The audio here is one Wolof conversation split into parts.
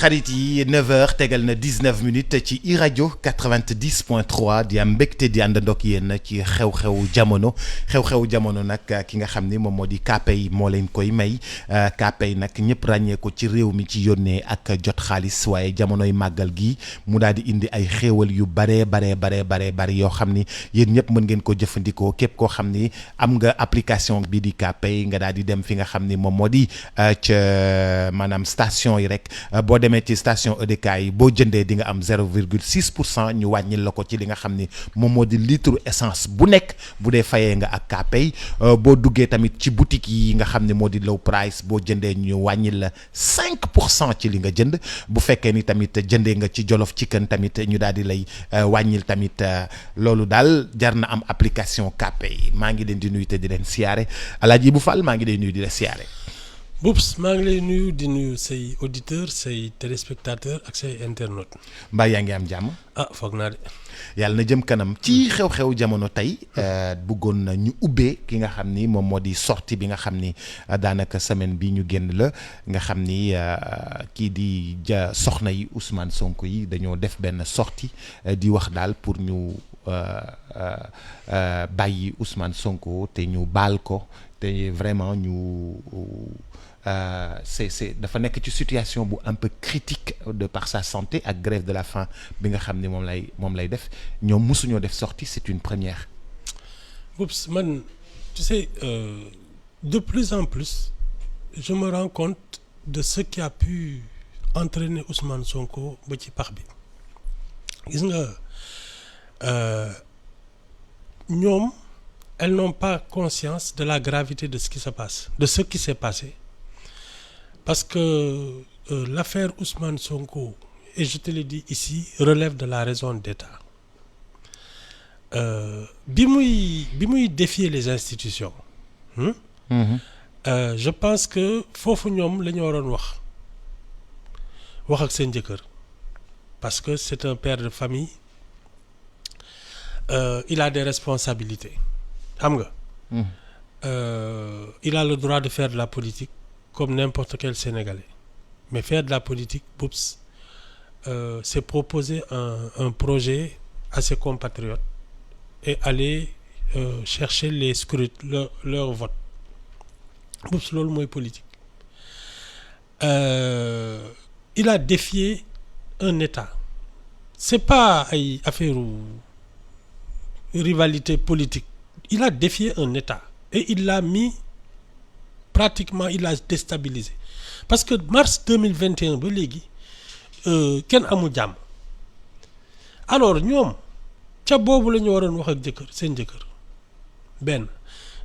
xarit yi 9h tegal na 19 minutes ci iRadio 90.3 di am mbégte di àndandoo ak yéen ci xew-xewu jamono nag ki nga xam ni moom moo di Kpay moo leen koy may Kpay nag ñëpp ràññee ko ci réew mi ci yónnee ak jot xaalis waaye jamonoy màggal gi mu daal di indi ay xéewal yu baree yoo xam ni yéen ñëpp mën ngeen ko jëfandikoo képp koo xam ni am nga application bi di Kpay nga daal di dem fi nga xam ni moom moo di ca maanaam station yi rek boo demee ci station EDK yi boo jëndee di nga am 0,6% ñu wàññil la ko ci li nga xam ni moom moo di litre essence bu nekk bu dee fayee nga ak Kpay boo duggee tamit ci boutique yi nga xam ne moo di low price boo jëndee ñu wàññil la 5% ci li nga jënd bu fekkee ni tamit jëndee nga ci Jollof Chicken tamit ñu daal di lay wàññil tamit loolu daal jar na am application Kpay maa ngi leen di nuyu te di leen siyaare Alaaji Bu Fall maa ngi leen nuyu di la siyaare. Boubs maa ngi lay nuyu di nuyu say auditeurs say téléspectateurs ak say internautes. mbaa yaa ngi am jàmm. foog naa de. yàlla na jëm kanam ci xew-xew jamono tey bëggoon na ñu ubbee ki nga xam ni moom moo di sortie bi nga xam ni daanaka semaine bi ñu génn la nga xam ni kii di soxna yi Ousmane Sonko yi dañoo def benn sortie di wax daal pour ñu bàyyi Ousmane Sonko te ñu baal ko te vraiment ñu. C'est dafa nekk ci situation bu un peu critique de par sa santé ak grève de la faim bi nga xam ne moom lay def ñoom mosuñoo def sortie c'est une première. Oups man tu sais de plus en plus je me rends compte de ce qui a pu entraîner Ousmane Sonko ba ci pax bi gis nga ñoom elles n'ont pas conscience de la gravité de ce qui se passe de ce qui s'est passé. Parce que l'affaire Ousmane Sonko, et je te le dis ici, relève de la raison d'État. Bi muy défier les institutions. Je pense que foofu ñoom la ñu waroon wax ak seen jëkkër parce que c'est un père de famille. Il a des responsabilités. Xam nga. Il a le droit de faire de la politique. Comme n'importe quel Sénégalais. Mais faire de la politique, Boubs, c'est proposer un projet à ses compatriotes et aller chercher les scrutins, leur vote. Boubs, loolu mooy politique. Il a défié un État. C'est pas ay affaire rivalité politique. Il a défié un État et il l'a mis pratiquement il a déstabilisé parce que mars 2021 ba léegi kenn amul jàmm alors ñoom ca boobu la ñu waroon wax ak seen jëkkër benn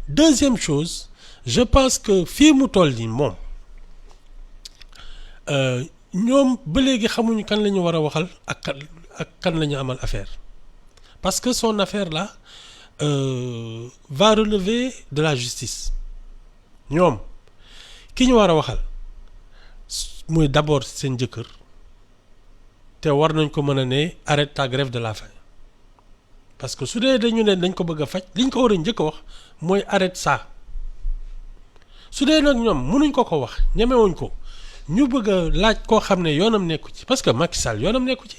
deuxième chose je pense que fii mu toll nii moom ñoom ba léegi xamuñu kan la ñu war a waxal ak kan la ñu amal affaire parce que son affaire là va relever de la justice. ñoom ki ñu war a waxal muy d'abord seen jëkkër te war nañ ko mën a ne arrête ta grève de la faim parce que su dee dañu ne dañ ko bëgg a faj liñ ko war a njëkk a wax mooy arrête ça su dee nag ñoom mënuñ ko wax ñemewuñ ko ñu bëgg a laaj koo xam ne yoonam nekku ci parce que Macky Sall yoonam nekku ci.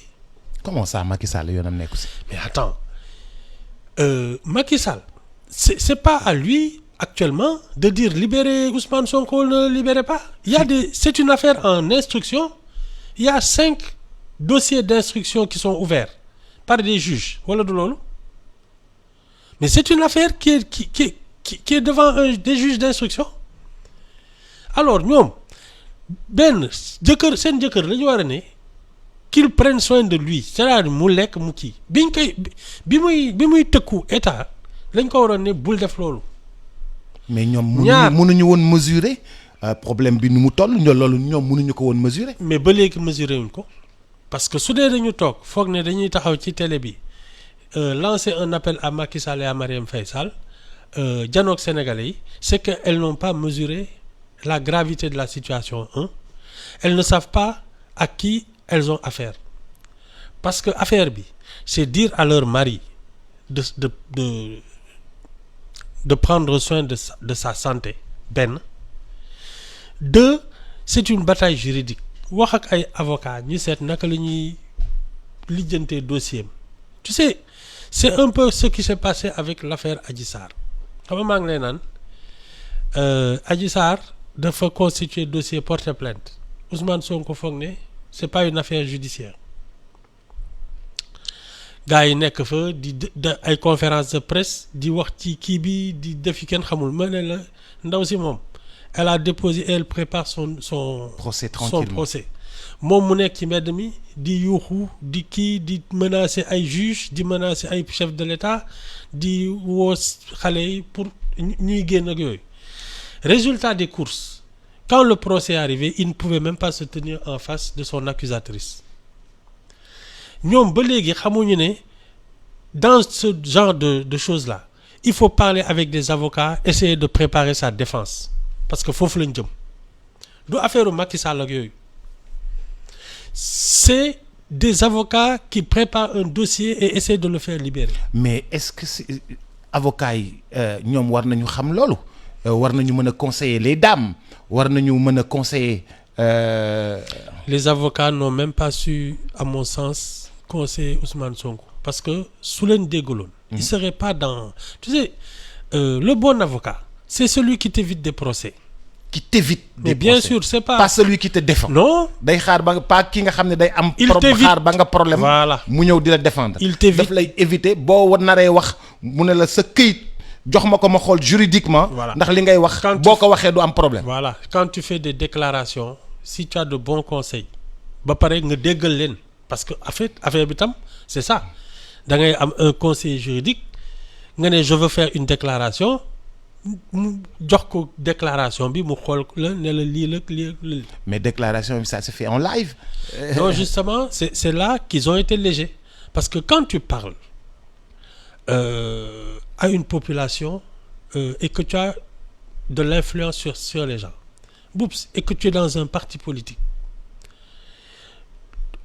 Comment ça Macky Sall yoonam nekku ci. Mais attends Macky Sall c'est pas à lui. Actuellement, de dire libérer Ousmane Sonko, ne le libérez pas. C'est une affaire en instruction. Il y a 5 dossiers d'instruction qui sont ouverts par des juges. Voilà de l'eau. Mais c'est une affaire qui est devant des juges d'instruction. Alors, nous, seen jëkkër la ñu war a ne qu'il prenne soin de lui. C'est-à-dire mu lekk mu kii bi muy tëkku état lañ ko waroon ne bul def loolu. mais ñoom mënuñu woon mesurer problème bi nu mu toll loolu ñoom mënuñu ko woon mesurer. mais ba léegi mesurer wuñ ko parce que su dee dañu toog foog ne dañuy taxaw ci télé bi lancer un appel à Macky Sall et à Marième Faye Sall janoog Sénégalais yi c'est que elles n'ont pas mesuré la gravité de la situation. Elles ne savent pas à qui elles ont affaire parce que affaire bi c'est dire à leur mari de prendre soin de sa santé. Ben. Deux, c'est une bataille juridique. wax ak ay avocats ñu seet naka la ñuy lijjantee dossier am. Tu sais, c'est un peu ce qui s'est passé avec l'affaire Adji Sarr xam nga maa ngi lay naan Adji Sarr dafa constituer dossier porter plainte Ousmane Sonko foog ne c'est pas une affaire judiciaire gars yi nekk fa di ay conférence de presse di wax ci kii bi di defi kenn xamul ma ne la ndaw si moom elle a déposé et elle prépare son procès son tranquillement. procès moom mu nekk ci mbedd mi di yuuxu di kii di menacer ay juge di menacer ay chef de l'État di woo xale yi pour ñuy génn ak yooyu résultat des courses quand le procès est arrivé il ne pouvait même pas se tenir en face de son accusatrice ñoom ba léegi xamuñu ne dans ce genre de choses-là il faut parler avec des avocats essayer de préparer sa défense parce que foofu lañ jëm du affaire Macky Sall ak yooyu c'est des avocats qui préparent un dossier et essaient de le faire libérer. Mais est-ce que avocats yi ñoom war nañu xam loolu war nañu mën a conseiller les dames war nañu mën a conseiller. Les avocats n'ont même pas su à mon sens conseiller Ousmane Sonko parce que su leen déggaloon. il serait pas dans tu sais le bon avocat c'est celui qui t'évite des procès. qui t'évite mais des bien procès. sûr c'est pas. Pas celui qui te défend. non day xaar ba nga pas ki nga xam ne day am. il t'évite xaar ba nga problème. voilà mu ñëw di la défendre. il t'évite daf lay éviter boo naree wax mu ne la sa këyit jox ma ko ma xool juridiquement. Voilà. ndax li ngay wax. Quand boo ko waxee du am problème. voilà quand tu fais des déclarations si tu as de bons conseils ba pare nga déggal leen parce que en fait affaire bi tam c'est ça da ngay am un conseiller juridique nga ne je veux faire une déclaration mu jox ko déclaration bi mu xool la ne la lii la lii. Mais déclaration ça se fait en live. Non justement c'est là qu'ils ont été légers parce que quand tu parles à une population et que tu as de l'influence sur les gens Boups, et que tu es dans un parti politique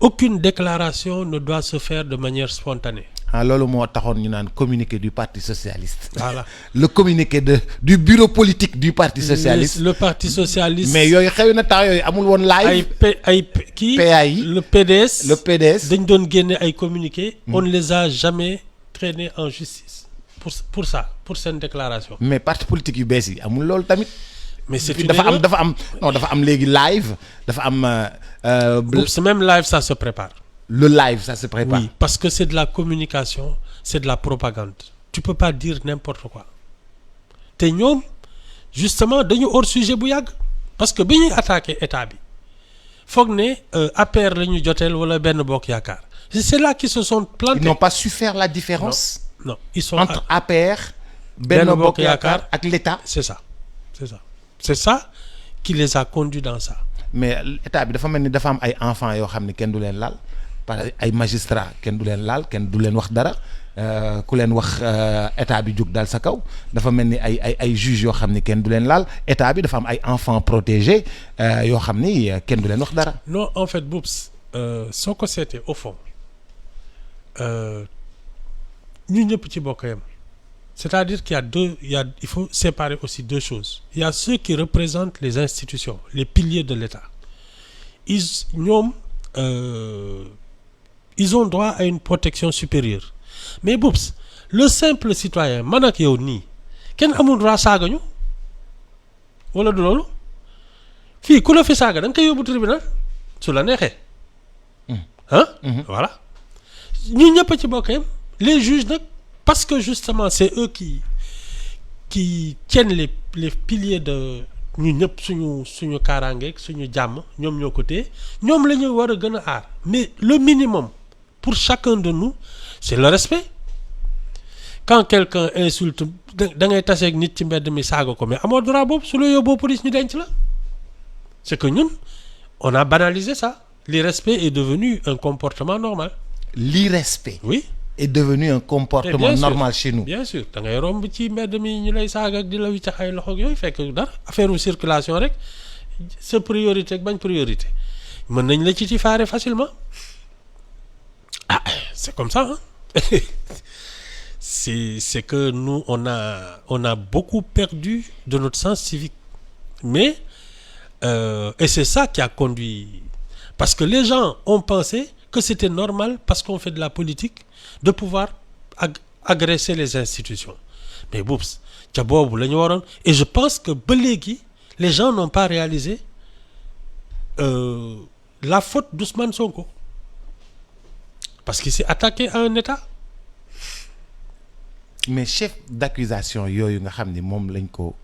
aucune déclaration ne doit se faire de manière spontanée. Loolu moo taxoon ñu naan communiqué du parti socialiste. Voilà. Le communiqué du bureau politique du parti socialiste. Le parti socialiste. Mais yooyu xew na temps yooyu amul woon live. kii PAI le PDS. le PDS dañ doon génne ay communiqués. On ne les a jamais traînés en justice pour ça pour seen déclaration. mais parti politique yu bees yi amul loolu tamit. mais c'est une dafa erreur. dafa am léegi live dafa am. Oups, même live ça se prépare. Le live ça se prépare. Oui, parce que c'est de la communication, c'est de la propagande. Tu peux pas dire n'importe quoi. te ñoom justement dañu hors sujet bu yàgg parce que bi ñuy attaqué état bi foog ne APR la ñu joteel wala benn bokk yaakaar c'est là qu'ils se sont plantés. Ils n'ont pas su faire la différence. Non, ils sont entre APR. Benno Bokk Yaakaar ak l'État. c'est ça qui les a conduits dans ça. mais état bi dafa mel ni dafa am ay enfants yoo xam ne kenn du leen laal par ay magistrats kenn du leen laal kenn du leen wax dara ku leen wax état bi jóg daal sa kaw dafa mel ni ay juges yoo xam ne kenn du leen laal état bi dafa am ay enfants protégés yoo xam ni kenn du leen wax dara. Non en fait Boups soo ko seetee au fond ñu ñëpp ci bokk yam c'est-à-dire il faut séparer aussi deux choses. Il y a ceux qui représentent les institutions, les piliers de l'État. Ils ont droit à une protection supérieure. Mais Boups, le simple citoyen man ak yow nii kenn amul droit saaga ñu wala du loolu fii ku la fi saaga da nga koy yóbbu tribunal su la neexee. Voilà ñi ñëpp ci bokk yam les juges nag. Parce que justement c'est eux qui tiennent les piliers de ñu ñëpp suñu kaaraangeeg suñu jàmm ñoom ñoo ko téye ñoom la ñu war a gën a aar mais le minimum pour chacun de nous c'est le respect quand quelqu'un insulte da ngay taseeg nit ci mbedd mi saaga ko mais amoo droit boobu su la yóbboo police ñu denc la c'est que ñun on a banalisé ça l'irrespect est devenu un comportement normal. L'irrespect. Oui. Est devenu un comportement normal chez nous. Bien sûr da ngay romb ci mbedd mi ñu lay saaga ak di la wiccax ay loxo ak yooyu fekk dara affaire u circulation rek sa priorité ak bañ priorité mën nañ la ci faare facilement c'est comme ça hein? c'est que nous on a beaucoup perdu de notre sens civique mais et c'est ça qui a conduit Parce que les gens ont pensé que c'était normal, parce qu'on fait de la politique, de pouvoir agresser les institutions. Mais boups, ca boobu la ñu waroon. Et je pense que ba léegi les gens n'ont pas réalisé la faute d'Ousmane Sonko. Parce qu'il s'est attaqué à un État. mais chef d'accusation yooyu nga xam ni moom lañ ko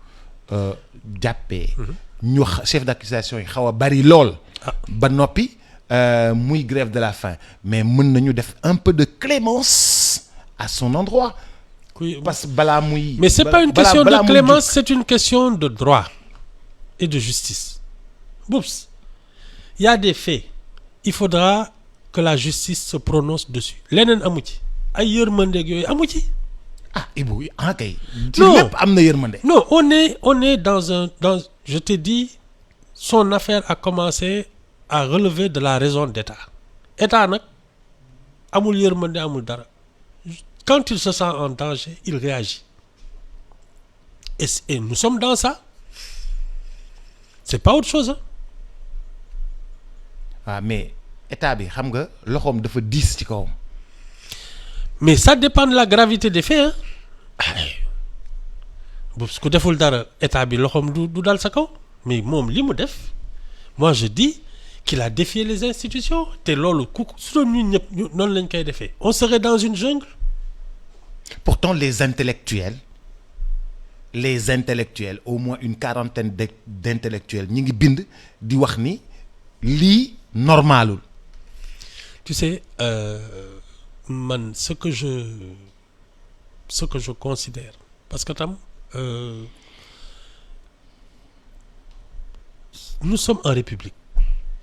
jàppee. ñu chef d'accusation yi xaw a bari lool. ba noppi muy grève de la faim mais mën nañu def un peu de clémence à son endroit. parce que balaa muy. Mais c'est pas une question de clémence, c'est une question de droit et de justice. Boups, il y a des faits. Il faudra que la justice se prononce dessus. leneen amu ci ay yërmandeeg yooyu amu ci. ah Ibou ah kay. ci lépp am na yërmande. Non, on est dans je te dis, son affaire a commencé à relever de la raison d'État. État nag amul yërmande amul dara. Quand il se sent en danger, il réagit. Et nous sommes dans ça. C'est pas autre chose, hein. Ah mais état bi xam nga loxoom dafa diis ci kawam. Mais ça dépend de la gravité des faits, hein. Bu ku deful dara état bi loxoom du dal sa kaw. Mais moom li mu def, moi je dis qu'il a défié les institutions. Te loolu ku su doon ñun ñëpp noonu lañ koy defee. On serait dans une jungle. Pourtant les intellectuels au moins une quarantaine d'intellectuels ñi ngi bind di wax ni lii normalul. Tu sais, man ce que je considère, parce que tam nous sommes en République.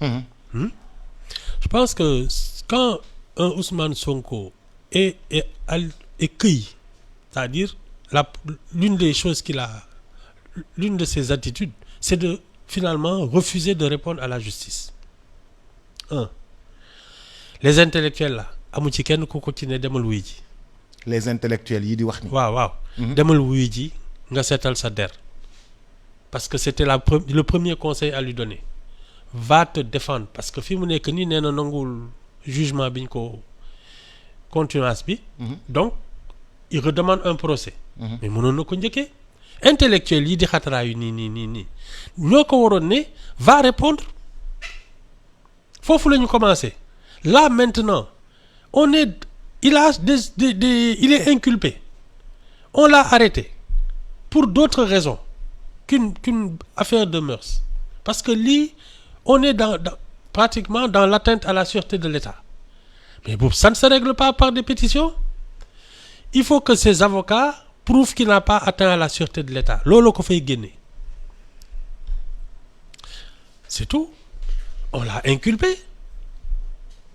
Je pense que quand un Ousmane Sonko est cueilli, c'est-à-dire l'une des choses l'une de ses attitudes, c'est de finalement refuser de répondre à la justice. Les intellectuels là amu ci kenn ku ko ci ne demal wuy ji. Les intellectuels yi di wax ni. waaw. demal wuy ji nga seetal sa der. Parce que c'était le premier conseil à lui donner. Va te défendre parce que fi mu nekk nii nee na nanguwul jugement bi ñu ko continuance bi. Donc il redemande un procès. Mais mënoon na ko njëkkee. Intellectuels yi di xataraayu nii ñoo ko waroon ne va répondre. Foofu la ñu commencé. Là maintenant il est inculpé. On l'a arrêté pour d'autres raisons qu'une affaire de mœurs. Parce que lii on est pratiquement dans l'atteinte à la sûreté de l'État. Mais bon, ça ne se règle pas par des pétitions. Il faut que ses avocats prouvent qu'il n'a pas atteint à la sûreté de l'État. Loolu ko fay génne. C'est tout. On l'a inculpé.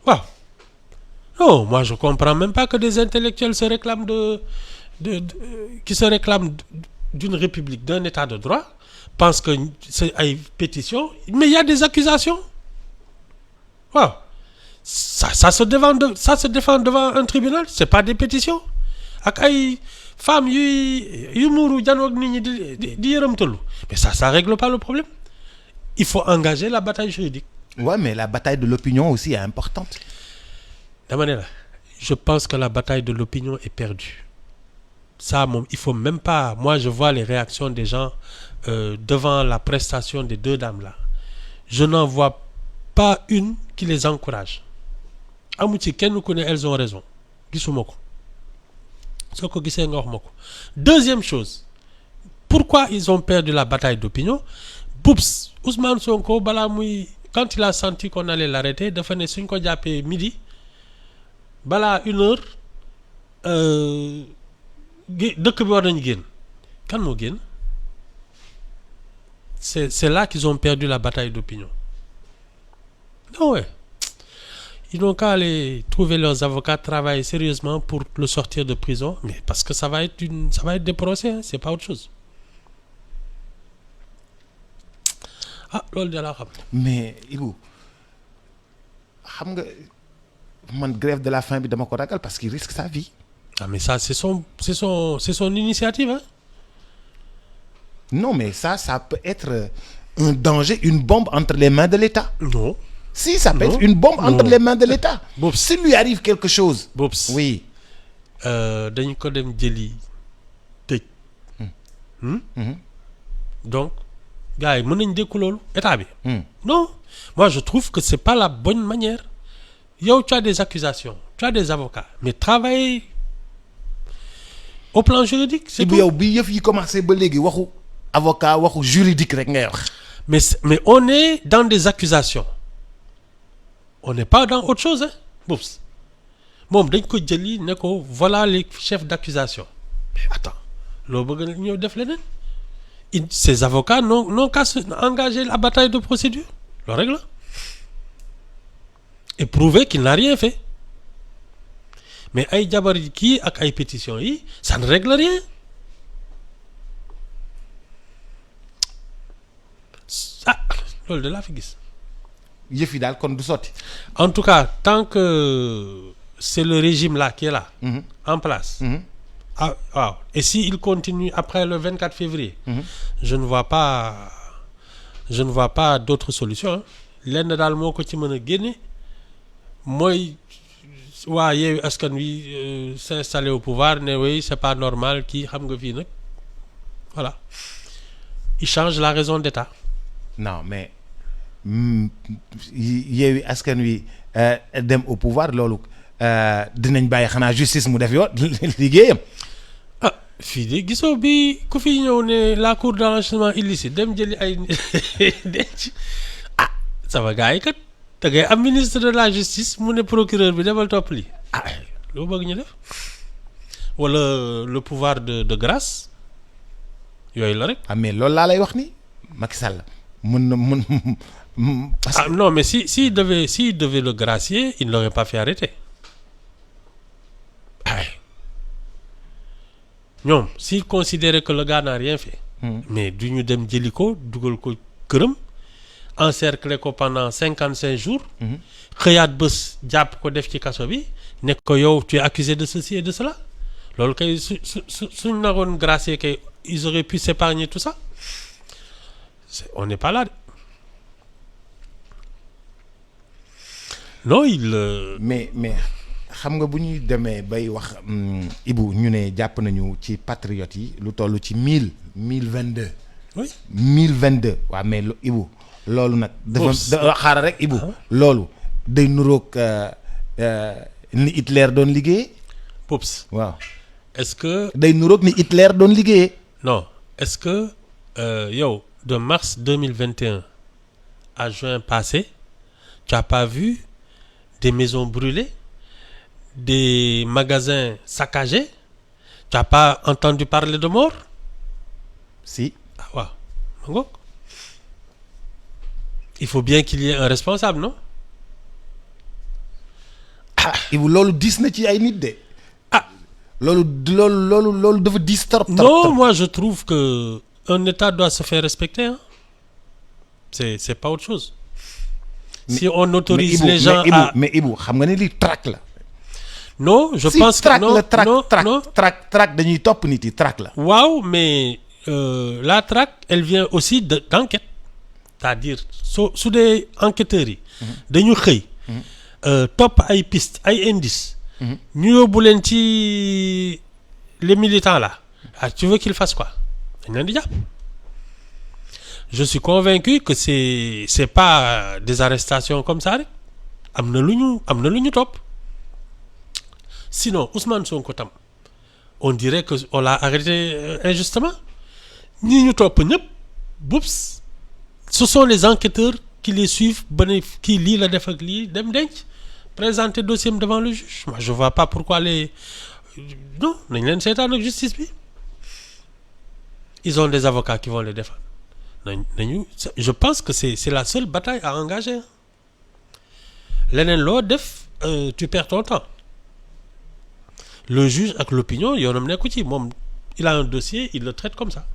Waaw. Non, moi je comprends même pas que des intellectuels se réclament qui se réclament d'une république, d'un état de droit, pensent que c'est une pétition, mais il y a des accusations. Waaw. Ça se défend devant un tribunal, c'est pas des pétitions. Ak ay femmes yu muuru janoog nit ñi di yërëmtalu. Mais ça règle pas le problème. Il faut engager la bataille juridique. Ouais, mais la bataille de l'opinion aussi est importante. Dama ne la, je pense que la bataille de l'opinion est perdue. Ça, il faut même pas. Moi, je vois les réactions des gens devant la prestation des deux dames là. Je n'en vois pas une qui les encourage. Amu ci kenn ku ne elles ont raison. Gisuma ko. Soo ko gisee nga wax ma ko. Deuxième chose, pourquoi ils ont perdu la bataille d'opinion? Boups, Ousmane Sonko balaa muy quand il a senti qu'on allait l'arrêter dafa ne suñ ko jàppee midi balaa 1 heure dëkk bi war nañu génn. Kan moo génn? C'est là qu'ils ont perdu la bataille d'opinion. Non ouais. Ils n'ont qu'à aller trouver leurs avocats, travailler sérieusement pour le sortir de prison, mais parce que ça va être des procès, hein, c'est pas autre chose. Ah, loolu de laa xam. Mais Ibou xam nga man grève de la faim bi dama ko ragal parce qu'il risque sa vie. Ah mais ça c'est son initiative, hein. Non mais ça peut être un danger, une bombe entre les mains de l'État. Non. Si, ça peut Non. être une bombe entre Non. les mains de l'État. Boops. S'il lui arrive quelque chose. Boops. Oui. dañ ko dem jëli tëj. Donc gars yi mën nañ dékku loolu état bi. Non, moi je trouve que c'est pas la bonne manière. Yow tu as des accusations, tu as des avocats, mais travailler au plan juridique, c'est tout. yow bi yëf yi commencé ba léegi waxu avocat waxu juridique rek ngay wax. Mais on est dans des accusations. On n'est pas dans autre chose, hein. Boops. Moom dañ ko jëli ne ko voilà les chefs d'accusation. Mais attends, loo bëgg ñëw def leneen. Ces avocats n'ont qu'à engager la bataille de procédure. Le règle. Et prouver qu'il n'a rien fait. Mais ay jabar yi kii ak ay pétitions yi ça ne règle rien. Ah loolu de laa fi gis. yëf yi daal kon du sotti. En tout cas tant que c'est le régime là qui est là. En place. Ah waaw et si il continue après le 24 février. je ne vois pas d'autre solution. Lenn daal moo ko ci mën a génne mooy waa Yewwi Askan Wi s'installer au pouvoir ne oui c'est pas normal kii xam nga fii nag voilà il change la raison d'État. Non mais Yewwi Askan Wi dem au pouvoir loolu dinañ bàyyi xanaa justice mu def yoon liggéeyam. Ah fii de gisoo bi ku fi ñëw ne la cour d'enrichissement illicite dem jëli ay denc ah sama gars yi kat da ngay am ministre de la justice mu ne procureur bi demal topp lii ah loo bëgg ñu def wala le pouvoir de grâce yooyu la rek. Ah mais loolu laa lay wax ni Macky Sall mën na parce que Ah non mais s'il devait le gracier il ne l'aurait pas fait arrêter. ñoom s'il considérait que le gars n'a rien fait. mais du ñu dem jëli ko dugal ko këram encercler ko pendant 55 jours. xëyaat bés jàpp ko def ci kaso bi nekk ko yow tu es accusé de ceci et de cela loolu kay suñ naroon gracier kay ils auraient pu s'épargner tout ça on n'est pas là. Non mais xam nga bu ñuy demee bay wax Ibou ñu ne jàpp nañu ci patriotes yi lu toll ci 1022. oui 1022 waaw mais Ibou loolu nag. dafa xaaral rek Ibou. loolu day nuroog ni Hitler doon liggéeyee. Pops. waaw est-ce que. day nuroog ni Hitler doon liggéeyee. Non est-ce que yow de mars 2021 à juin passé tu as pas vu des maisons brûlées, des magasins saccagés? Tu n'as pas entendu parler de mort? Si. Ah waaw ma ngoog il faut bien qu'il y ait un responsable, non? Ah Ibou loolu diis na ci ay nit de. Ah loolu dafa diis trop. Non, moi je trouve que un État doit se faire respecter, hein. C'est pas autre chose. Si on autorise les gens à mais Ibou xam nga ne lii traque la. Non, je pense que non, non. traque dañuy topp nit yi traque la. Waaw, mais la traque elle vient aussi d'enquête. C'est-à-dire su dee enquêteurs yi. dañu xëy. topp ay pistes ay indices. ñu yóbbu leen ci les militants là. Ah, tu veux qu'ils fassent quoi? dañ leen di jàpp. Je suis convaincu que c'est pas des arrestations comme ça rek. am na lu ñu topp. Sinon Ousmane Sonko tam on dirait que on l'a arrêté injustement. ñi ñu topp ñëpp boops ce sont les enquêteurs qui les suivent ba ne kii lii la def ak lii dem denc présenter dossier devant le juge. Moi je vois pas pourquoi non nañ leen seetaan ak justice bi. Ils ont des avocats qui vont les défendre. Je pense que c'est la seule bataille à engager. Leneen loo def tu perds ton temps. Le juge ak l'opinion yoonam nekku ci moom il a un dossier il le traite comme ça.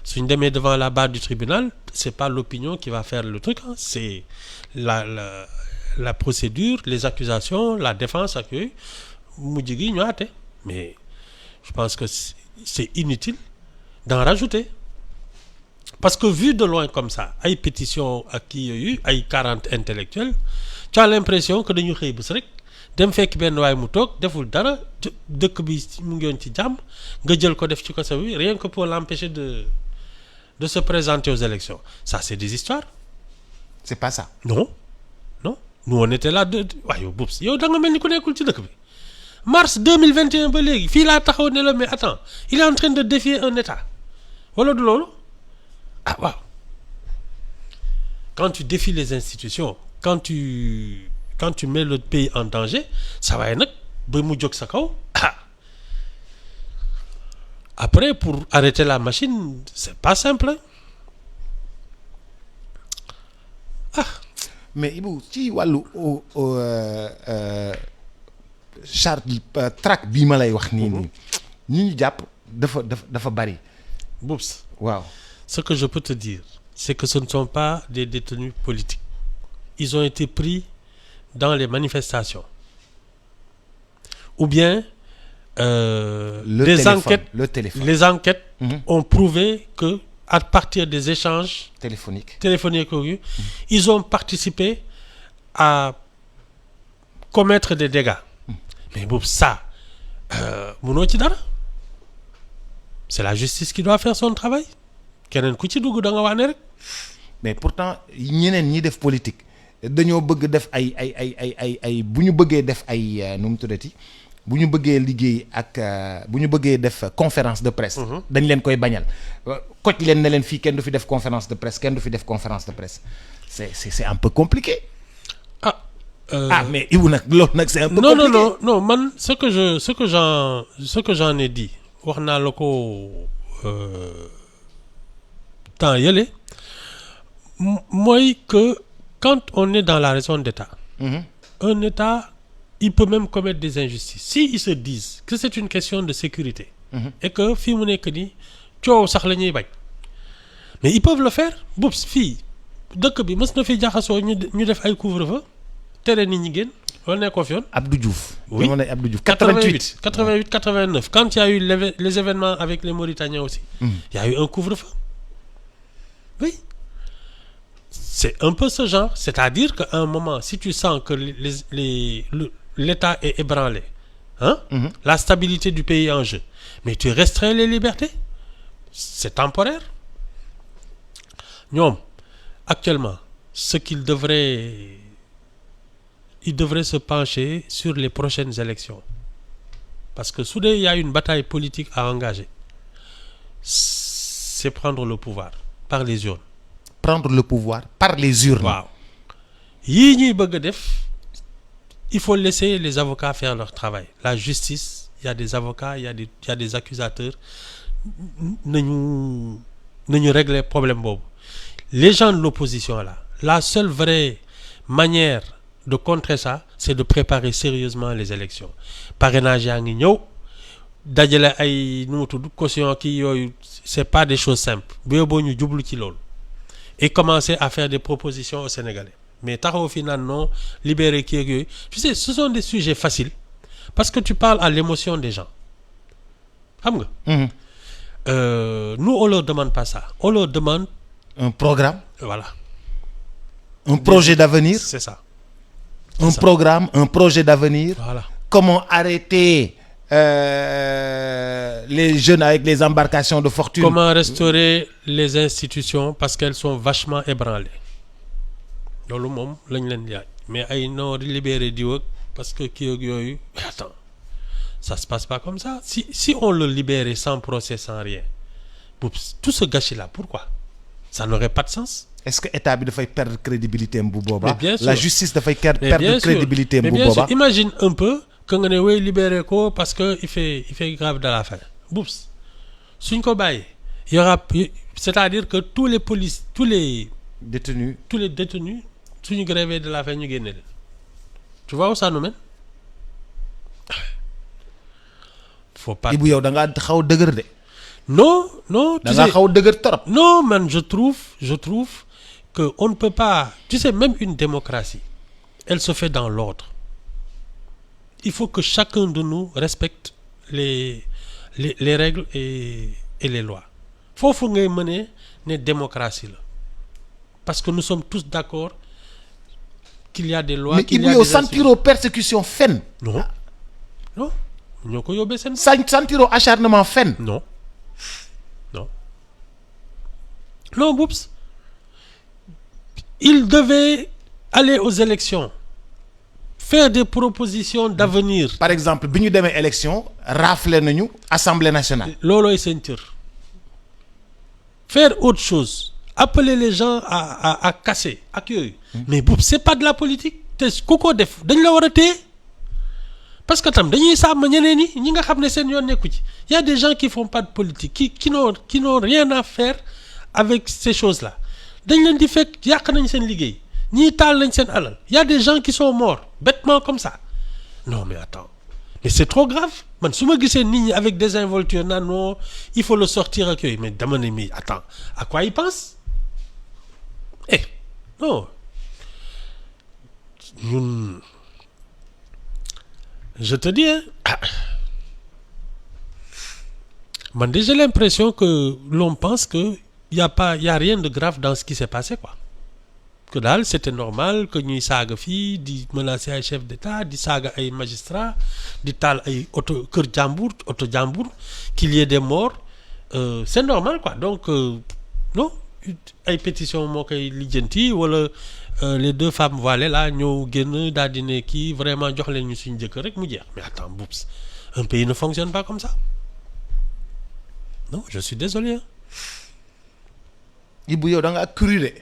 Suñ demee devant la barre du tribunal c'est pas l'opinion qui va faire le truc, hein. C'est la procédure, les accusations, la défense ak yooyu mujj gi ñu àtte. Mais je pense que c'est inutile d'en rajouter. parce que vu de loin comme ça ay pétition ak kii yooyu ay 40 intellectuels tu as l'impression que dañu xëy bés rek dem fekk benn waay mu toog deful dara dëkk bi mu ngi woon ci jàmm nga jël ko def ci kaso bi rien que pour l'empêcher de se présenter aux élections. Ça c'est des histoires. C'est pas ça. Non nous on était là waaye yow boobu yow da nga mel ni ku nekkul ci dëkk bi mars 2021 ba léegi fii laa taxaw ne la mais attends il est en train de défier un état wala du loolu ah waaw quand tu défies les institutions quand tu mets le pays en danger ça waaye nag ba mu jóg sa kaw après pour arrêter la machine c'est pas simple mais Ibou ci wàllu charte track bii ma lay wax nii nii ñu jàpp dafa bari. Boubs waaw ce que je peux te dire c'est que ce ne sont pas des détenus politiques ils ont été pris dans les manifestations ou bien les enquêtes ont prouvé que à partir des échanges téléphoniques ils ont participé à commettre des dégâts mais boobu ça mënoo ci dara c'est la justice qui doit faire son travail keneen ku ci dugg da nga waane rek. mais pourtant ñeneen ñi def politique dañoo bëgg def ay bu ñu bëggee def ay nu mu tuddati bu ñu bëggee liggéey ak bu ñu bëggee def conférence de presse. dañ leen koy bañal koj leen ne leen fii kenn du fi def conférence de presse kenn du fi def conférence de presse c'est un peu compliqué. Mais Ibou nag loolu nag c'est un peu compliqué. non man ce que j'en ai dit wax naa la ko temps yële mooy que quand on est dans la raison d'État. Un État il peut même commettre des injustices si ils se disent que c'est une question de sécurité. Et que fii mu nekk nii coow sax la ñuy bañ mais ils peuvent le faire boobu fii dëkk bi mës na fi jaxasoo ñu def ay couvre-feu tere nit ñi génn wala nekkoo fi yoon. Abdou Diouf. oui Abdou Diouf 88 89 quand il y a eu les événements avec les Mauritaniens aussi. Il y a eu un couvre-feu. Oui c'est un peu ce genre c'est-à-dire qu'à un moment si tu sens que l'État est ébranlé la stabilité du pays est en jeu mais tu restreins les libertés c'est temporaire ñoom actuellement ce qu'ils devraient se pencher sur les prochaines élections parce que su dee il y a une bataille politique à engager c'est prendre le pouvoir par les urnes. Prendre le pouvoir par les urnes. waaw yii ñuy bëgg a def il faut laisser les avocats faire leur travail la justice il y a des avocats il y a des accusateurs nañu régler problème boobu les gens de l'opposition là la seule vraie manière de contrer ça c'est de préparer sérieusement les élections parrainage yaa ngi ñëw dajale ay nu mu tudd caution kii yooyu c'est pas des choses simples boo ñu jublu ci loolu et commencer à faire des propositions aux Sénégalais mais taxaw fi naan non libérer kii ak yooyu tu sais ce sont des sujets faciles parce que tu parles à l'émotion des gens xam nga. Nous on leur demande pas ça on leur demande un programme. Voilà. Un projet d'avenir. C'est ça. Un programme, un projet d'avenir. Voilà. Comment arrêter les jeunes avec les embarcations de fortune. Comment restaurer les institutions parce qu'elles sont vachement ébranlées. loolu moom lañ leen di laaj mais ay non libéré diw ak parce que kii ak yooyu attends ça se passe pas comme ça si on le libérait sans procès sans rien tout ce gâchis là pourquoi ça n'aurait pas de sens. Est-ce que état bi dafay perdre crédibilité am bu boobaa. bien sûr la justice dafay perdre crédibilité am bu boobaa. Imagine un peu que nga ne way libéré ko parce que il fait grave de la faim boops suñ ko bàyyee y aura c'est-à-dire que tous les détenus suñu grévé de la faim ñu génne leen tu vois où ça nous mène. Faut pas. Ibou yow da ngaa xaw dëgër de. non da ngaa xaw dëgër trop. non man je trouve que on ne peut pas tu sais même une démocratie elle se fait dans l'ordre il faut que chacun de nous respecte les règles et les lois foofu ngay mënee ne démocratie la parce que nous sommes tous d'accord qu'il y a des lois. mais qu'il y Ibou a yow des sentiroo persécution fen non non ñoo ko yóbbee seen. sentiroo acharnement fen non non Boubs il devait aller aux élections faire des propositions d'avenir. par exemple bi ñu demee élection raflé nañu assemblée nationale. loolooy seen cër faire autre chose appeler les gens à casser ak yooyu. mais Boubs c'est pas de la politique te ku ko def dañ la war a téye parce que tam dañuy sàmm ñeneen ñi nga xam ne seen yoon nekku ci y a des gens qui font pas de politique qui n'ont rien à faire avec ces choses là dañ leen di fekk yàq nañ seen liggéey ñii taal nañ seen alal y a des gens qui sont morts bêtement comme ça non mais attends mais c'est trop grave man su ma gisee nit ñi avec désinvolture naan non il faut le sortir ak yooyu mais dama ne mais attends à quoi ils pensent non ñun je te dis man déjà j'ai l'impression que l'on pense que y a rien de grave dans ce qui s'est passé quoi que daal c'était normal que ñuy saaga fii di menacer ay chef d'État di saaga ay magistrats di taal ay oto jàmbur qu'il y ait des morts c'est normal quoi donc non ay pétition moo koy lijjanti wala les deux femmes voilées là ñoo génn daal di ne kii vraiment jox leen ñu suñu jëkkër rek mu jeex mais attends Boubs un pays ne fonctionne pas comme ça non je suis désolé Ibou yow da nga cru de.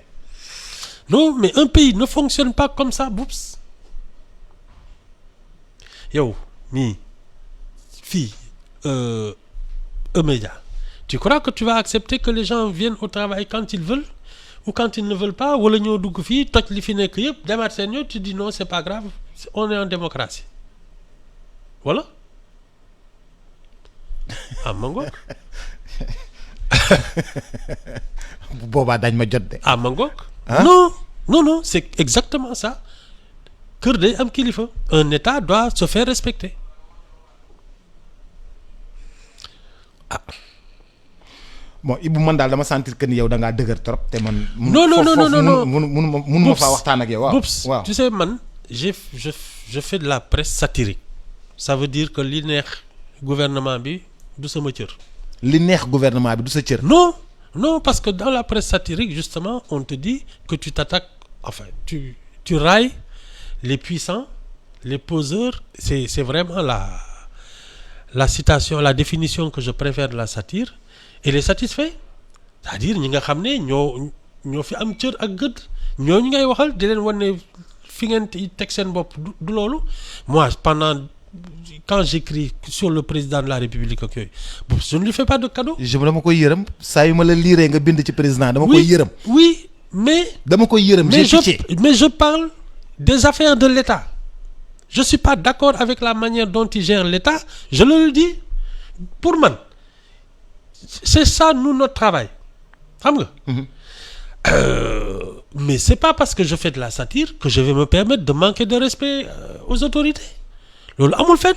non mais un pays ne fonctionne pas comme ça Boubs yow mii fii E-Média tu crois que tu vas accepter que les gens viennent au travail quand ils veulent ou quand ils ne veulent pas wala ñoo dugg fii toj li fi nekk yëpp demaat seen yoon tu dis non c'est pas grave on est en démocratie voilà ma ngoog bu boobaa dañ ma jot de. ma ngoog non c'est exactement ça kër day am kilifa un état doit se faire respecter bon Ibou man daal dama sentir que ni yow da ngaa dëgër trop te man. non mënuma faa waxtaan ak yow. waaw tu sais man je fais de la presse satirique ça veut dire que li neex gouvernement bi du sama cër. li neex gouvernement bi du sa cër. non parce que dans la presse satirique justement on te dit que tu t'attaques enfin tu railles les puissants les poseurs c'est vraiment la citation la définition que je préfère de la satire et les satisfaits c'est-à-dire ñi nga xam ne ñoo fi am cër ak gëdd ñooñu ngay waxal di leen wan ne fi ngeen teg seen bopp du loolu moi quand j'écris sur le président de la République ak yooyu je ne lui fais pas de cadeau. dama koy yërëm saa yu ma la liiree nga bind ci président dama koy yërëm. oui mais. dama koy yërëm j'ai pitié. mais je parle des affaires de l'État je suis pas d'accord avec la manière dont il gère l'État je le dis pour man c'est ça notre travail xam nga. mais c'est pas parce que je fais de la satire que je vais me permettre de manquer de respect aux autorités. loolu amul fenn.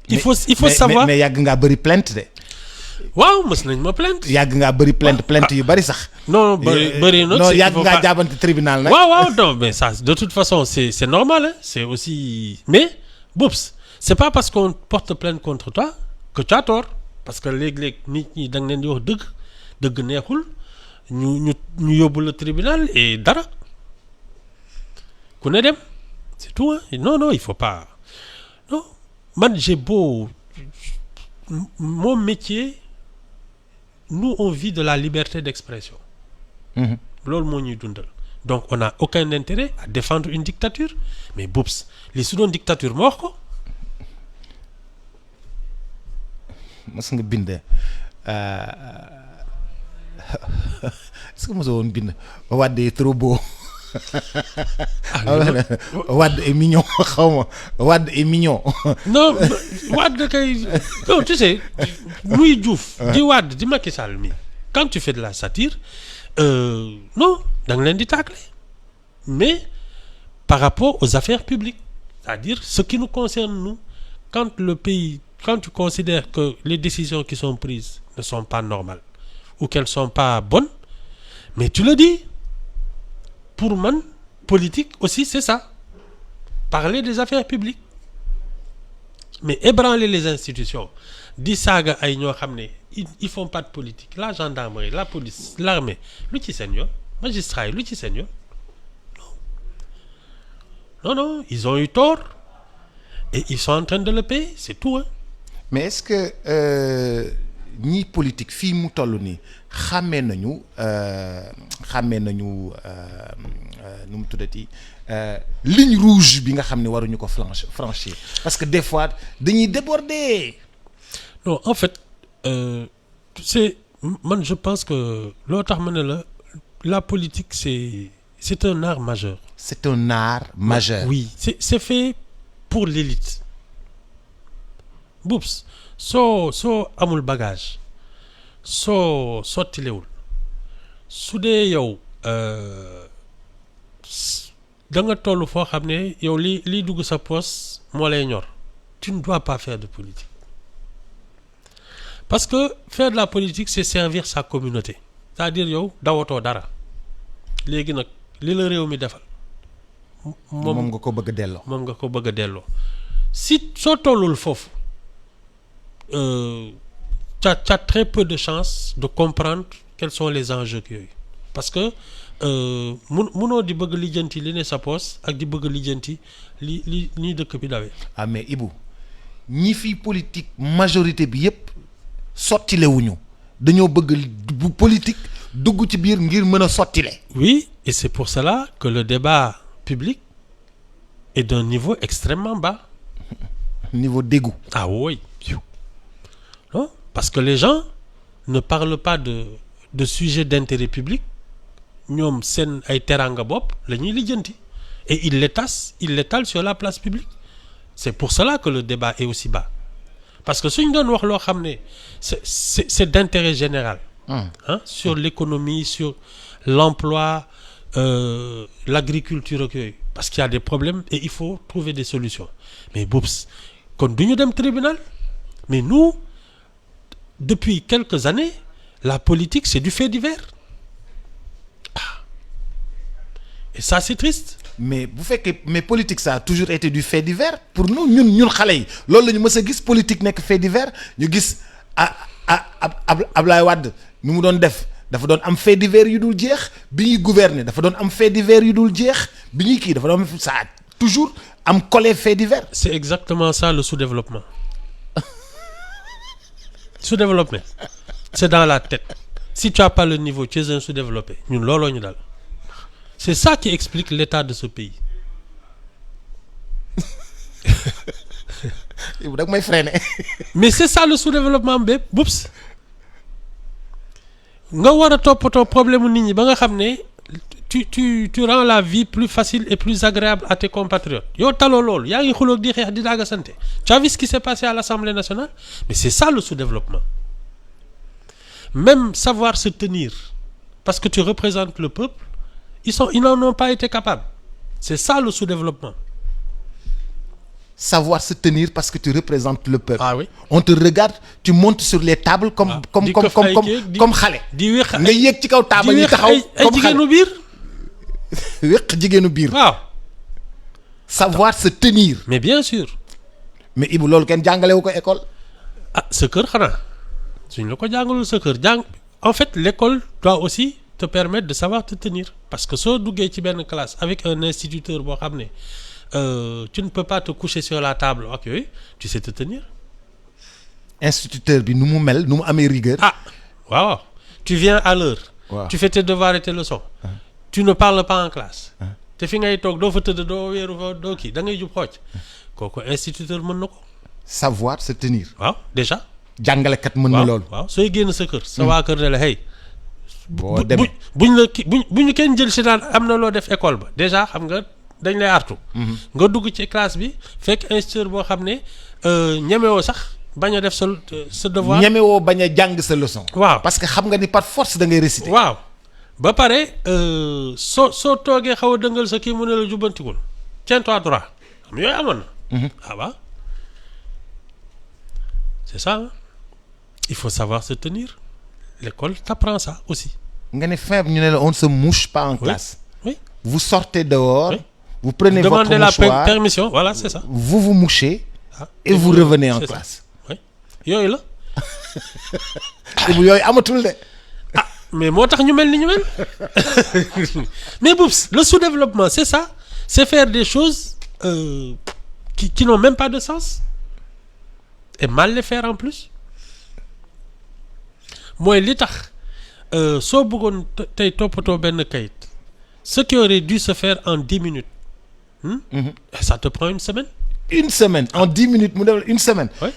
il faut savoir mais yàgg ngaa bëri plainte de. waaw mës nañ ma plainte. yàgg ngaa bëri plainte yu bëri sax. non bëri na. non yàgg ngaa jaabante tribunal nag. waaw non mais ça de toute façon c'est normal hein c'est aussi mais Boubs c'est pas parce qu'on porte plainte contre toi que tu as tort parce que léeg-léeg nit ñi da nga leen di wax dëgg neexul ñu yóbbu le tribunal et dara ku ne dem. c'est tout hein non il faut pas non man j'ai beau mon métier nous on vit de la liberté d'expression loolu moo ñuy dundal donc on n'a aucun intérêt à défendre une dictature mais Boubs li su doon dictature ma wax ko. mos nga bind est-ce que mosoo woon bind Wade est trop beau. Wade est mignon xaw ma Wade est mignon. non Wade kay non tu sais muy Diouf di Wade di Macky Sall mi quand tu fais de la satire non da nga leen di tàggale mais par rapport aux affaires publiques c'est-à-dire ce qui nous concerne nous quand tu considères que les décisions qui sont prises ne sont pas normales ou qu'elles sont pas bonnes, mais tu le dis. Pour man, politique aussi, c'est ça. Parler des affaires publiques. Mais ébranler les institutions. Di saaga ay ñoo xam ne ils font pas de politique. La gendarmerie, la police, l'armée, lu ci seen yoon. Magistrat yi lu ci seen yoon. Non, ils ont eu tort. Et ils sont en train de le payer, c'est tout, hein. mais est-ce que ñi politique fii mu toll nii xàmmee nañu nu mu tuddati ligne rouge bi nga xam ne waruñu ko franchir parce que des fois dañuy déborder. Non, en fait, man je pense que loo tax ma ne la politique c'est un art majeur. C'est un art majeur. Oui, c'est fait pour l'élite. Boups soo amul bagage soo sottilewul su dee yow da nga toll foo xam ne yow liy dugg sa poche moo lay ñor, tu ne dois pas faire de politique. Parce que faire de la politique c'est servir sa communauté, c'est-à-dire yow dawatoo dara léegi nag li la réew mi defal moom nga ko bëgg a delloo. moom nga ko bëgg a delloo. Si soo tollul foofu t'as très peu de chances de comprendre quels sont les enjeux yooyu, parce que munoo di bëgg lijjanti li ne sa poos ak di bëgg lijjanti li dëkk bi dawee. Ah mais Ibou ñi fi politique majorité bi yépp sottilewuñu dañoo bëgg bu politique dugg ci biir ngir mën a sottile. Oui, et c'est pour cela que le débat public est d'un niveau extrêmement bas. Niveau d'égout. Ah oui. Non, parce que les gens ne parlent pas de sujets d'intérêt public. ñoom seen ay teranga bopp la ñuy lijjanti et ils l'étalent sur la place publique. C'est pour cela que le débat est aussi bas, parce que suñ doon wax loo xam ne c'est d'intérêt général, hein, sur l'économie, sur l'emploi, l'agriculture ak yooyu, parce qu'il y a des problèmes et il faut trouver des solutions. Mais boops kon du ñu dem tribunal. Mais nous, depuis quelques années, la politique c'est du fait divers. Et ça c'est triste. Mais bu fekkee mais politique ça a toujours été du fait divers pour nous ñun xale yi loolu la ñu mës a gis politique nekk fait divers. ñu gis Ablaye Wade nu mu doon def dafa doon am fait divers yu dul jeex, bi ñuy gouverner dafa doon am fait divers yu dul jeex, bi ñuy kii dafa doon ça a toujours am collé fait divers. C'est exactement ça le sous-développement. Sous-développement c'est dans la tête. Si tu as pas le niveau, tu es un sous-développé. ñun looloo ñu dal. C'est ça qui explique l'état de ce pays. Mais c'est ça le sous-développement bépp boops nga war a toppatoo problème nit ñi ba nga xam ne tu rends la vie plus facile et plus agréable à tes compatriotes. Yow taloo loolu yaa ngi xuloog di xeex di daaga sante. Tu as vu ce qui s'est passé à l'Assemblée nationale? Mais c'est ça le sous-développement. Même savoir se tenir parce que tu représentes le peuple, ils n'en ont pas été capables. C'est ça le sous-développement. Savoir se tenir parce que tu représentes le peuple. Ah oui. On te regarde, tu montes sur les tables comme xale. di wéq nga yéeg ci kaw table yi taxaw ay jigéenu biir. wéq jigéenu biir. waaw. Savoir se tenir. Mais bien sûr. Mais Ibou loolu kenn jàngalewu ko école. Ah sa kër xanaa suñ la ko jàngalul sa kër en fait l'école doit aussi te permettre de savoir te tenir, parce que soo duggee ci benn classe avec un instituteur boo xam ne tu ne peux pas te coucher sur la table ak yooyu, tu sais te tenir. Instituteur bi nu mu mel nu mu amee rigueur. Ah waaw, tu viens à l'heure. Waaw. Tu fais tes devoirs et tes leçons. Tu ne parles pas en classe. te fi ngay toog doo fa tëdd doo wéeru fa doo kii da ngay jub xooc kooku instituteur mën na ko. Savoir se tenir. waaw déjà. jàngalekat mën na loolu. waaw sooy génn sa kër. sa waa kër ne la hey. boo demee buñ la ki bu ñu kenn jël si daan am na loo def école ba déjà xam nga dañ lay artu. nga dugg ci classe bi fekk instituteur boo xam ne ñemewoo sax bañ a def sa devoir. ñemewoo bañ a jàng sa leçon. waaw parce que xam nga ni par force da ngay réciter. waaw ba pare soo toogee xaw a dëngal sa kii mu ne la jubbantikul tiens-toi droit xam yooyu amoon na. ah waaw c'est ça hein? Il faut savoir se tenir. l'école t'apprend ça aussi. nga ne fin ñu ne la on ne se mouche pas en classe. Oui. Vous sortez dehors. Oui. Vous prenez Demandez votre la mouchoir. permission, voilà, c'est ça. Vous vous mouchez. Ah, et vous revenez en c'est ça. classe. Oui. yooyu la. Ibu yooyu amatul de. mais moo tax ñu mel ni ñu mel mais Boubs le sous-développement c'est ça, c'est faire des choses qui n'ont même pas de sens et mal les faire en plus. mooy li tax soo bëggoon tey toppatoo benn kayit ce qui aurait dû se faire en 10 minutes ça te prend une semaine. Une semaine en 10 minutes mu def une semaine. Oui.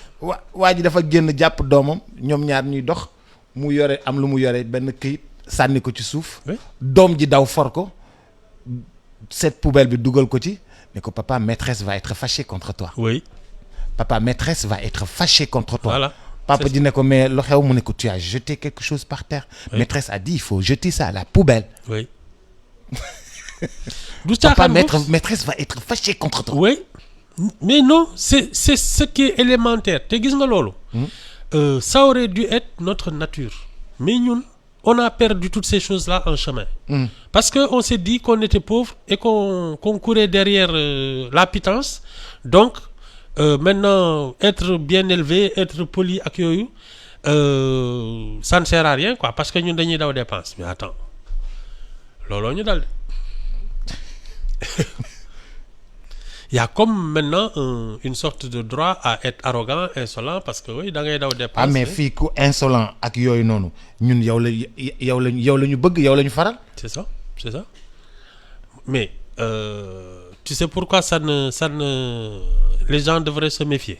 waa ji dafa génn jàpp doomam ñoom ñaar ñuy dox mu yore am lu mu yore benn këyit sànni ko ci suuf. Oui. doom ji daw for ko cette poubelle bi dugal ko ci ne ko papa maîtresse va être fâchée contre toi. oui. Papa maîtresse va être fâchée contre toi. Voilà. Papa C'est ji ne ko mais lu xew mu ne ko tu as jeté quelque chose par terre. Oui. Maîtresse a dit il faut jeter ça à la poubelle. oui. du Papa caaxaan maîtresse va être fâchée contre toi. oui mais non c'est ce qui est élémentaire te gis nga loolu. Ça aurait dû être notre nature mais ñun on a perdu toutes ces choses-là en chemin. Parce que on s'est dit qu'on était pauvre et qu'on courait derrière la pitance donc maintenant être bien élevé être poli ak yooyu ça ne sert à rien quoi parce que ñun dañuy daw dépense mais attends looloo ñu dal. Il y a comme maintenant une sorte de droit à être arrogant insolent parce que oui da ngay daw dépense. Ah mais fii ku insolent ak yooyu noonu ñun yow la ñu bëgg yow la ñu faral. C'est ça mais tu sais pourquoi ça ne les gens devraient se méfier.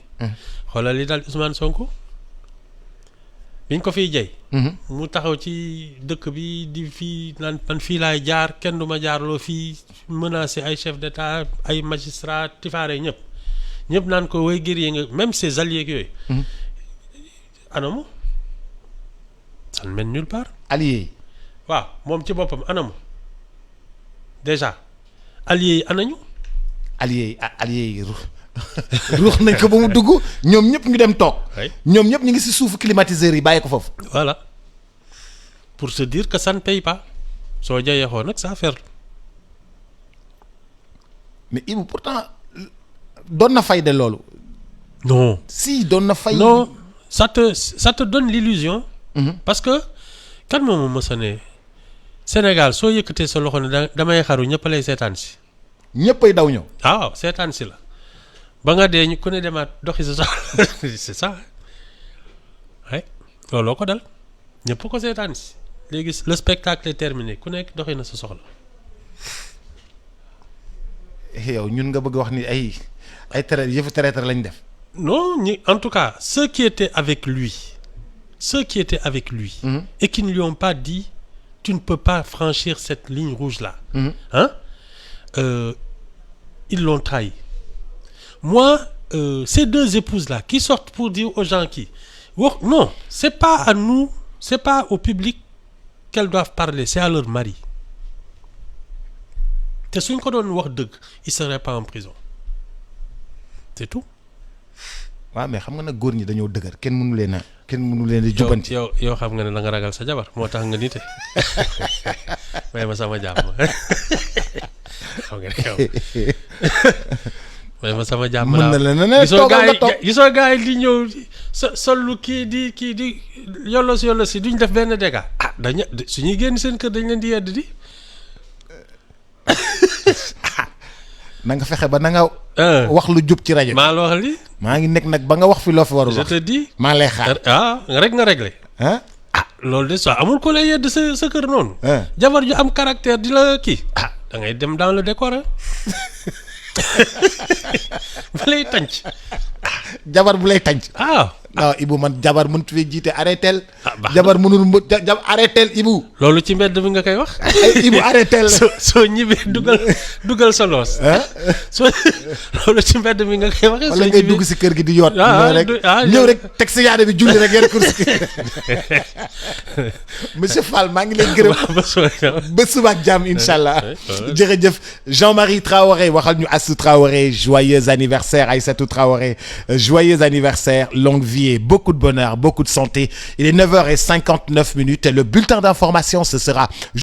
xoolal li daal Ousmane Sonko biñ ko fiy jey. mu taxaw ci dëkk bi di fii naan man fii laay jaar kenn du ma jaarloo fii menacé ay chef d'état ay magistrat tifaare ñëpp naan ko way guerrier nga même ses alliés ak yooyu. anamu ça ne mène nulle part. alliés yi. waaw moom ci boppam anamu déjà alliés yi anañu. alliés yi ruux nañ ko ba mu dugg ñoom ñëpp ñu dem toog. ñoom ñëpp ñu ngi ci suufu climatiseur yi bàyyi ko foofu. voilà pour se dire que ça ne paye pas soo jayeexoo nag ça affaire. mais Ibou pourtant doon na fay de loolu. non si doon na fay. non ça te donne l'illusion. parce que kan moom ma mës a ne Sénégal soo yëkkatee sa loxo ne damay xaru ñëpp lay seetaan si. ñëppay daw ñëw. waaw seetaan si la ba nga dee ñu ku ne demaat doxi sa soxla c'est ça ay looloo ko dal ñëpp ko seetaan si léegi le spectacle est terminé ku nekk doxi na sa soxla. yow ñun nga bëgg wax ni ay yëfu traître lañ def. non en tout cas ceux qui étaient avec lui et qui ne lui ont pas dit tu ne peux pas franchir cette ligne rouge là. Ils l'ont trahi. Moi ces deux épouses là qui sortent pour dire aux gens qui non c'est pas à nous, c'est pas au public qu'elles doivent parler, c'est à leur mari. te suñ ko doon wax dëgg il serait pas en prison c'est tout. waaw mais xam nga nag góor ñi dañoo dëgër kenn mënu leen di jubbanti. yow xam nga ne da nga ragal sa jabar moo tax nga nite may ma sama jàmm xam nga ne yow may ma sama jàmm mën na la ne gisoo gars yi di ñëw sollu kii di yollo si duñ def benn dégât dañu suñuy génn seen kër dañ leen di yedd di na nga fexe ba na nga wax lu jub ci rajo. maa la wax li maa ngi nekk nag ba nga wax fi loo fi warul wax. je te dis maa lay xaar. nga réglé. loolu de soo amul ko lay yedd sa kër noonu. jabar ju am caractère di la kii. da ngay dem dans le décor ba lay tànc. jabar bu lay tànc. non Ibou man jabar mënut fi jiite arrêtel. jabar mënul arrêtel Ibou. loolu ci mbedd bi nga koy wax. Ibou arrêtel. soo ñibbee dugal sa loos. loolu ci mbedd bi nga koy waxee. wala ngay dugg si kër gi di yoot. ñëw rek teg si yaade bi julli rek yéen course. monsieur Fall maa ngi leen gërëm. ba suba ak jàmm incha allah. jërëjëf Jean-Marie Traoré waxal ñu Assou Traoré joyeux anniversaire Aïssatou Traoré joyeux anniversaire longue vie oubliez, beaucoup de bonheur, beaucoup de santé. Il est 9h59 et le bulletin d'information, ce sera